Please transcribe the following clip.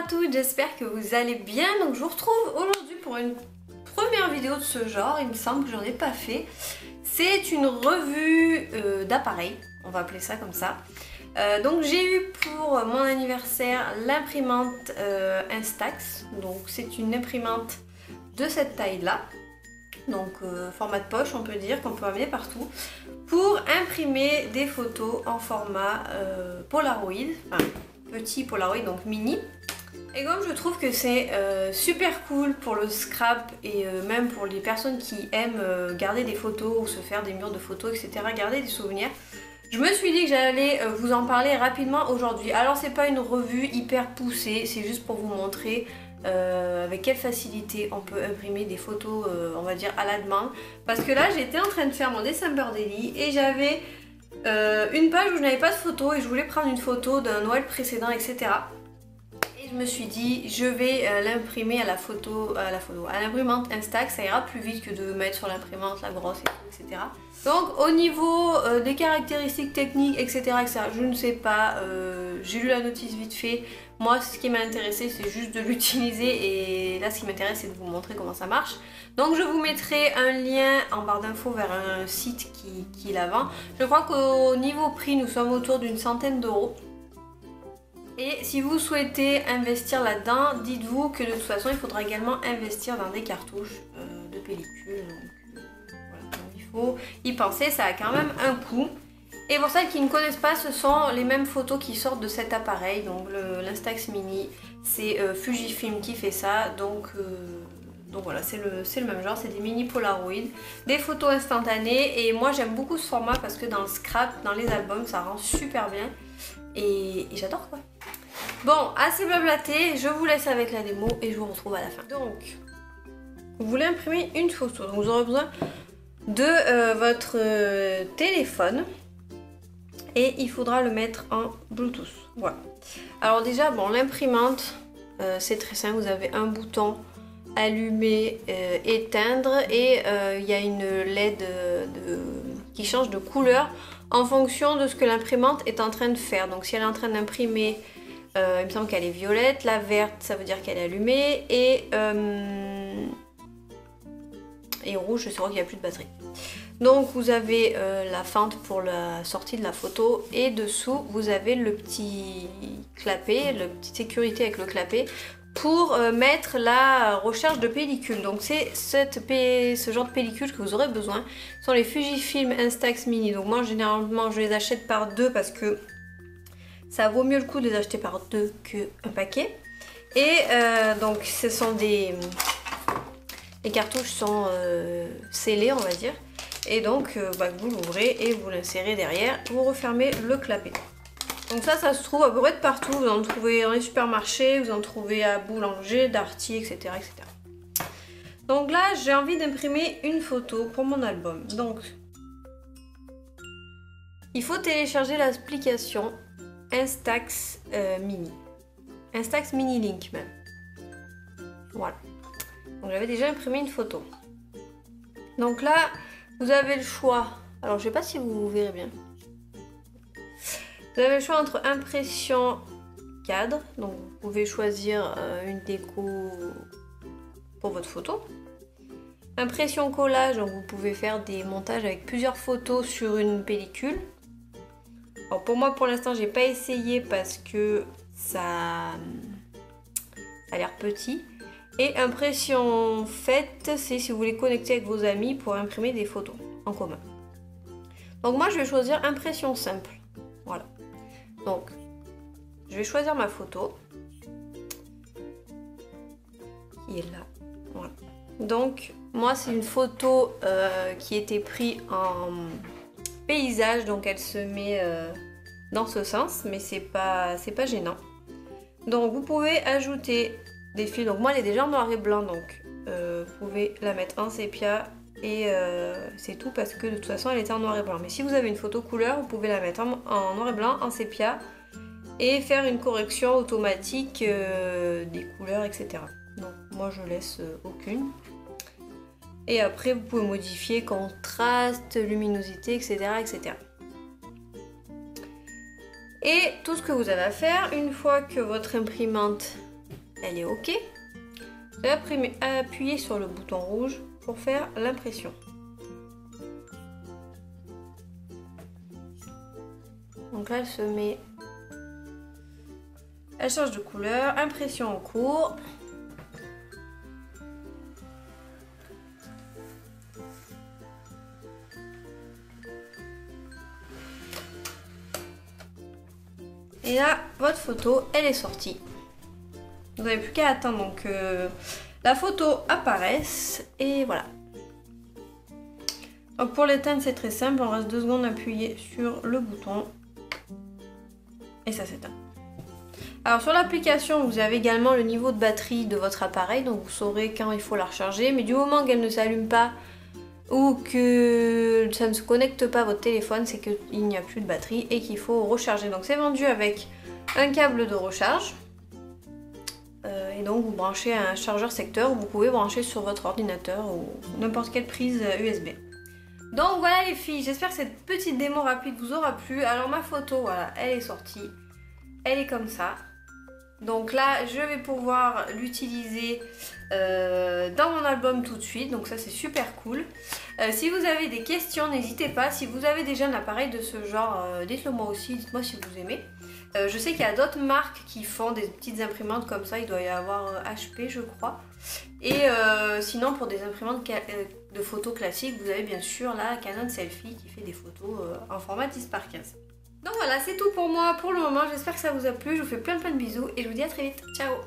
toutes, j'espère que vous allez bien. Donc je vous retrouve aujourd'hui pour une première vidéo de ce genre, il me semble que j'en ai pas fait. C'est une revue d'appareils, on va appeler ça comme ça. Donc j'ai eu pour mon anniversaire l'imprimante Instax. Donc c'est une imprimante de cette taille là. Donc format de poche on peut dire, qu'on peut amener partout. Pour imprimer des photos en format Polaroid, enfin petit Polaroid donc mini. Et comme je trouve que c'est super cool pour le scrap et même pour les personnes qui aiment garder des photos ou se faire des murs de photos etc, garder des souvenirs, je me suis dit que j'allais vous en parler rapidement aujourd'hui. Alors c'est pas une revue hyper poussée, c'est juste pour vous montrer avec quelle facilité on peut imprimer des photos on va dire à la demande. Parce que là j'étais en train de faire mon December Daily et j'avais une page où je n'avais pas de photo et je voulais prendre une photo d'un Noël précédent etc. Et je me suis dit je vais l'imprimer à l'imprimante Instax, ça ira plus vite que de mettre sur l'imprimante la grosse et tout, etc. Donc au niveau des caractéristiques techniques etc, je ne sais pas, j'ai lu la notice vite fait. Moi ce qui m'a intéressé c'est juste de l'utiliser et là ce qui m'intéresse c'est de vous montrer comment ça marche. Donc je vous mettrai un lien en barre d'infos vers un site qui la vend. Je crois qu'au niveau prix nous sommes autour d'une centaine d'euros. Et si vous souhaitez investir là-dedans, dites-vous que de toute façon il faudra également investir dans des cartouches de pellicule. Donc, voilà. Donc il faut y penser, ça a quand même un coût. Et pour celles qui ne connaissent pas, ce sont les mêmes photos qui sortent de cet appareil. Donc l'Instax Mini, c'est Fujifilm qui fait ça. Donc voilà, c'est le même genre, c'est des mini Polaroid, des photos instantanées. Et moi j'aime beaucoup ce format parce que dans le scrap, dans les albums, ça rend super bien. Et j'adore quoi. Bon, assez blablaté, je vous laisse avec la démo et je vous retrouve à la fin. Donc, vous voulez imprimer une photo. Donc vous aurez besoin de votre téléphone. Et il faudra le mettre en Bluetooth. Voilà. Alors déjà, bon, l'imprimante, c'est très simple. Vous avez un bouton allumer, éteindre et il y a une LED qui change de couleur en fonction de ce que l'imprimante est en train de faire. Donc si elle est en train d'imprimer, il me semble qu'elle est violette, la verte ça veut dire qu'elle est allumée et rouge, je sais qu'il n'y a plus de batterie. Donc vous avez la fente pour la sortie de la photo et dessous vous avez le petit clapet, la petite sécurité avec le clapet pour mettre la recherche de pellicule. Donc c'est ce genre de pellicule que vous aurez besoin. Ce sont les Fujifilm Instax Mini. Donc moi généralement je les achète par deux parce que ça vaut mieux le coup de les acheter par deux qu'un paquet. Et donc ce sont les cartouches sont scellées on va dire. Et donc vous l'ouvrez et vous l'insérez derrière, vous refermez le clapet. Donc ça se trouve à peu près de partout, vous en trouvez dans les supermarchés, vous en trouvez à Boulanger, Darty, etc. etc. Donc là j'ai envie d'imprimer une photo pour mon album. Donc il faut télécharger l'application Instax Mini. Instax Mini Link même. Voilà. Donc j'avais déjà imprimé une photo. Donc là vous avez le choix, alors je sais pas si vous verrez bien. Vous avez le choix entre impression cadre, donc vous pouvez choisir une déco pour votre photo. Impression collage, donc vous pouvez faire des montages avec plusieurs photos sur une pellicule. Alors pour moi pour l'instant j'ai pas essayé parce que ça a l'air petit. Et impression faite, c'est si vous voulez connecter avec vos amis pour imprimer des photos en commun. Donc moi je vais choisir impression simple. Voilà. Donc je vais choisir ma photo. Qui est là. Voilà. Donc moi c'est une photo qui était prise en paysage. Donc elle se met dans ce sens. Mais c'est pas gênant. Donc vous pouvez ajouter des fils, donc moi elle est déjà en noir et blanc donc vous pouvez la mettre en sépia et c'est tout parce que de toute façon elle était en noir et blanc. Mais si vous avez une photo couleur, vous pouvez la mettre en noir et blanc, en sépia et faire une correction automatique des couleurs etc. Donc moi je laisse aucune. Et après vous pouvez modifier contraste, luminosité etc. etc. Et tout ce que vous avez à faire, une fois que votre imprimante elle est OK. Vous allez appuyer sur le bouton rouge pour faire l'impression. Donc là, elle se met... Elle change de couleur, impression en cours. Et là, votre photo, elle est sortie. Vous n'avez plus qu'à attendre donc la photo apparaisse et voilà. Donc pour l'éteindre, c'est très simple. On reste 2 secondes appuyé sur le bouton et ça s'éteint. Alors sur l'application, vous avez également le niveau de batterie de votre appareil, donc vous saurez quand il faut la recharger. Mais du moment qu'elle ne s'allume pas ou que ça ne se connecte pas à votre téléphone, c'est qu'il n'y a plus de batterie et qu'il faut recharger. Donc c'est vendu avec un câble de recharge. Et donc vous branchez un chargeur secteur, vous pouvez brancher sur votre ordinateur ou n'importe quelle prise USB. Donc voilà les filles, j'espère que cette petite démo rapide vous aura plu. Alors ma photo, voilà, elle est sortie. Elle est comme ça. Donc là, je vais pouvoir l'utiliser dans mon album tout de suite. Donc ça, c'est super cool. Si vous avez des questions, n'hésitez pas. Si vous avez déjà un appareil de ce genre, dites-le moi aussi. Dites-moi si vous aimez. Je sais qu'il y a d'autres marques qui font des petites imprimantes comme ça. Il doit y avoir HP, je crois. Et sinon, pour des imprimantes de photos classiques, vous avez bien sûr la Canon Selphy qui fait des photos en format 10x15. Donc voilà, c'est tout pour moi pour le moment. J'espère que ça vous a plu. Je vous fais plein de bisous et je vous dis à très vite. Ciao!